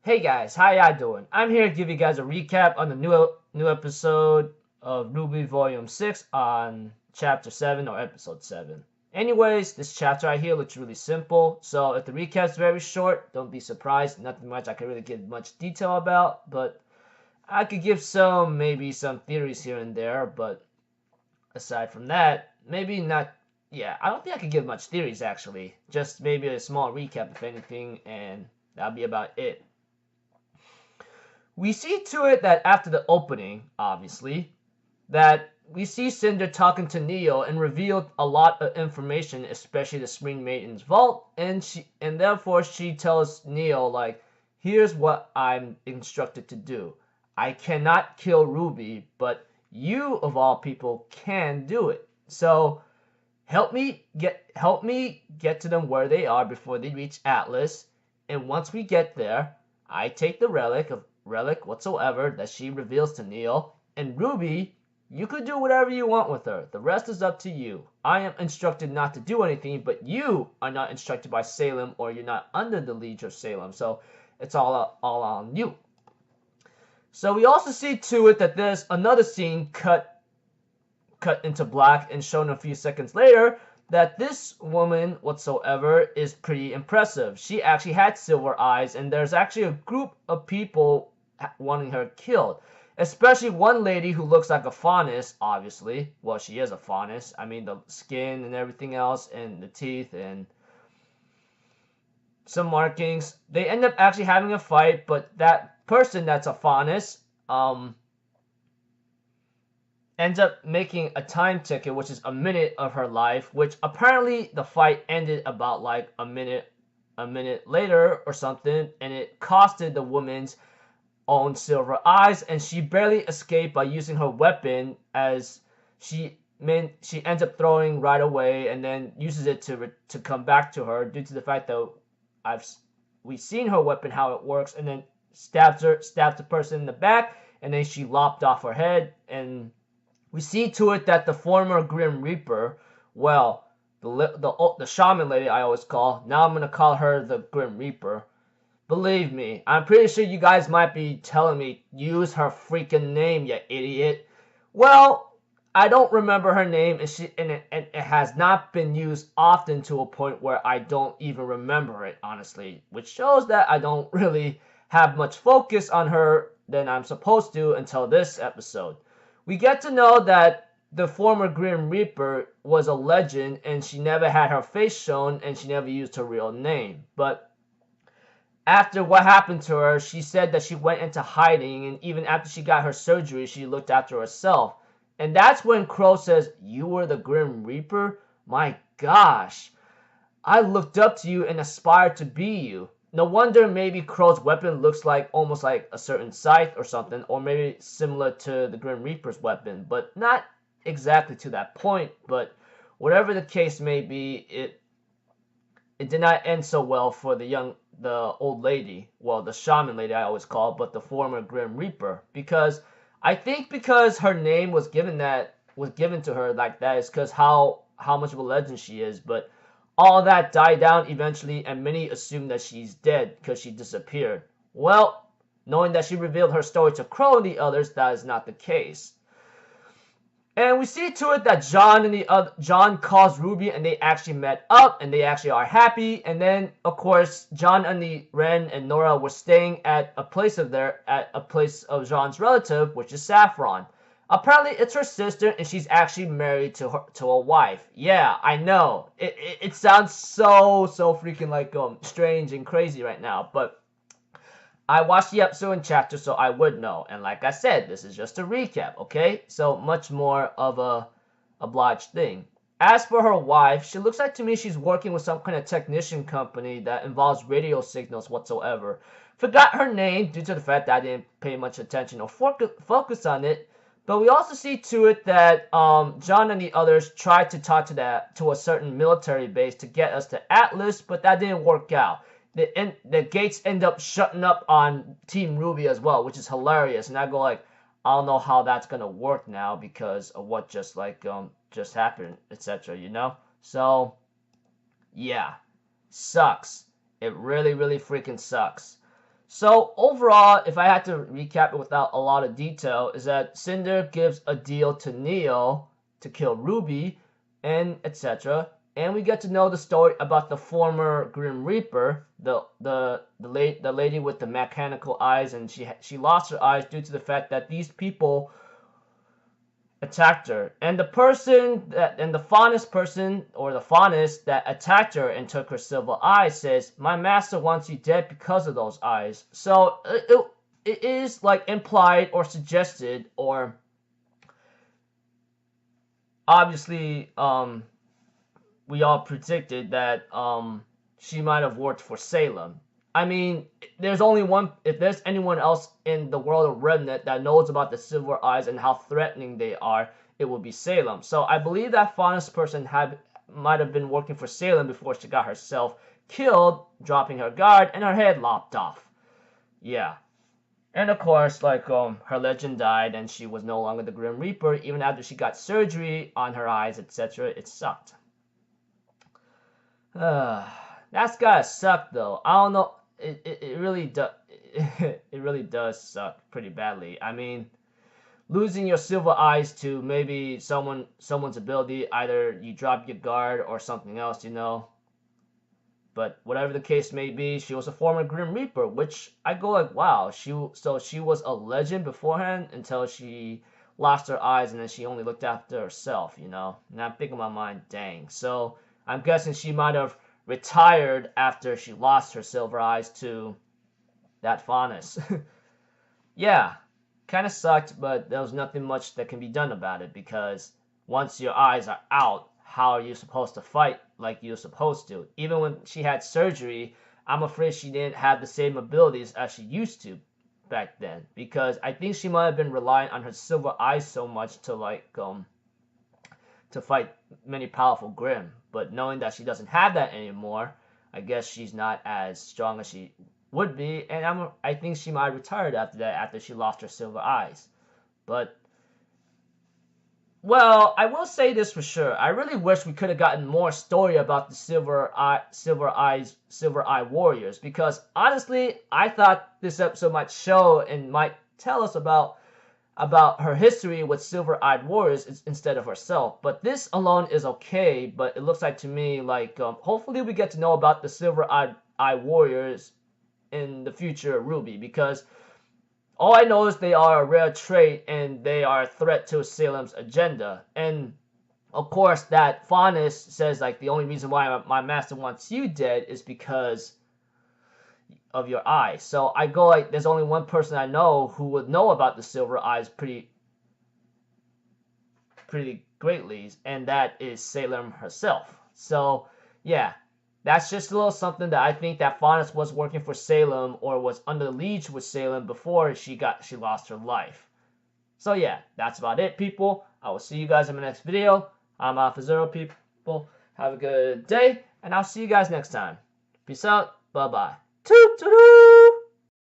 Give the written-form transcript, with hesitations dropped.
Hey guys, how y'all doing? I'm here to give you guys a recap on the new episode of RWBY Volume 6 on Chapter 7 or Episode 7. Anyways, this chapter right here looks really simple, so if the recap's very short, don't be surprised. Nothing much I can really give much detail about, but I could give maybe some theories here and there, but aside from that, maybe not. Yeah, I don't think I could give much theories actually. Just maybe a small recap if anything, and that'll be about it. We see to it that after the opening, obviously, that we see Cinder talking to Neo and revealed a lot of information, especially the Spring Maiden's vault, and therefore she tells Neo like, here's what I'm instructed to do. I cannot kill Ruby, but you of all people can do it. So help me get to them where they are before they reach Atlas, and once we get there, I take the relic whatsoever that she reveals to Neo, and Ruby, you could do whatever you want with her. The rest is up to you. I am instructed not to do anything, but you are not instructed by Salem, or you're not under the liege of Salem, so it's all on you. So we also see to it that there's another scene cut into black and shown a few seconds later that this woman whatsoever is pretty impressive. She actually had silver eyes, and there's actually a group of people wanting her killed. Especially one lady who looks like a faunus, obviously. Well, she is a faunus. I mean, the skin and everything else, and the teeth, and some markings. They end up actually having a fight, but that person that's a faunus, ends up making a time ticket, which is a minute of her life, which apparently the fight ended about like a minute later or something, and it costed the woman's own silver eyes, and she barely escaped by using her weapon, as she ends up throwing right away and then uses it to come back to her, due to the fact that we've seen her weapon, how it works, and then stabs the person in the back, and then she lopped off her head. And we see to it that the former Grim Reaper, well, the shaman lady I always call, now I'm gonna call her the Grim Reaper. Believe me, I'm pretty sure you guys might be telling me, use her freaking name, you idiot. Well, I don't remember her name, and it has not been used often to a point where I don't even remember it, honestly, which shows that I don't really have much focus on her than I'm supposed to until this episode. We get to know that the former Grim Reaper was a legend, and she never had her face shown, and she never used her real name. But after what happened to her, she said that she went into hiding, and even after she got her surgery, she looked after herself. And that's when Crow says, "You were the Grim Reaper? My gosh. I looked up to you and aspired to be you." No wonder maybe Crow's weapon looks like almost like a certain scythe or something, or maybe similar to the Grim Reaper's weapon, but not exactly to that point. But whatever the case may be, it did not end so well for the old lady, well, the shaman lady I always call, but the former Grim Reaper, because I think because her name was given to her like that is because how much of a legend she is. But all that died down eventually, and many assume that she's dead because she disappeared. Well, knowing that she revealed her story to Crow and the others, that is not the case. And we see to it that John calls Ruby, and they actually met up, and they actually are happy. And then, of course, John and Ren and Nora were staying at a place of John's relative, which is Saffron. Apparently, it's her sister, and she's actually married to a wife. Yeah, I know. It sounds so freaking like strange and crazy right now, but I watched the episode and chapter, so I would know. And like I said, this is just a recap, okay? So much more of a obliged thing. As for her wife, she looks like to me she's working with some kind of technician company that involves radio signals whatsoever. Forgot her name due to the fact that I didn't pay much attention or focus on it. But we also see to it that John and the others tried to talk to a certain military base to get us to Atlas, but that didn't work out. The gates end up shutting up on Team RWBY as well, which is hilarious. And I go like, I don't know how that's gonna work now because of what just happened, etc. You know? So yeah, sucks. It really freaking sucks. So overall, if I had to recap it without a lot of detail, is that Cinder gives a deal to Neo to kill Ruby, and etc. And we get to know the story about the former Grim Reaper, the lady with the mechanical eyes, and she lost her eyes due to the fact that these people attacked her. And the faunest person, or the faunest that attacked her and took her silver eyes, says, "My master wants you dead because of those eyes." So it is like implied or suggested, or obviously we all predicted that she might have worked for Salem. I mean, there's only one. If there's anyone else in the world of Remnant that knows about the silver eyes and how threatening they are, it would be Salem. So I believe that faunest person might have been working for Salem before she got herself killed, dropping her guard, and her head lopped off. Yeah. And of course, like her legend died, and she was no longer the Grim Reaper, even after she got surgery on her eyes, etc. It sucked. That's gotta suck though. I don't know. It really does. It really does suck pretty badly. I mean, losing your silver eyes to maybe someone's ability, either you drop your guard or something else, you know. But whatever the case may be, she was a former Grim Reaper, which I go like, wow. She was a legend beforehand until she lost her eyes, and then she only looked after herself, you know. And I'm thinking in my mind, dang. So I'm guessing she might have retired after she lost her silver eyes to that faunus. Yeah, kind of sucked, but there was nothing much that can be done about it, because once your eyes are out, how are you supposed to fight like you're supposed to? Even when she had surgery, I'm afraid she didn't have the same abilities as she used to back then, because I think she might have been relying on her silver eyes so much to fight many powerful Grim. But knowing that she doesn't have that anymore, I guess she's not as strong as she would be, and I think she might have retired after that, after she lost her silver eyes. But well, I will say this for sure. I really wish we could have gotten more story about the Silver Eye Warriors, because honestly, I thought this episode might show and might tell us about her history with silver-eyed warriors instead of herself. But this alone is okay, but it looks like to me like hopefully we get to know about the silver-eyed warriors in the future of RWBY, because all I know is they are a rare trait and they are a threat to Salem's agenda. And of course that faunus says like the only reason why my master wants you dead is because of your eyes. So I go like, there's only one person I know who would know about the silver eyes pretty greatly, and that is Salem herself. So yeah, that's just a little something that I think that faunus was working for Salem, or was under liege with Salem before she lost her life. So yeah, that's about it, people. I will see you guys in my next video. I'm Alpha Zero, people. Have a good day, and I'll see you guys next time. Peace out. Bye bye. Toot toot.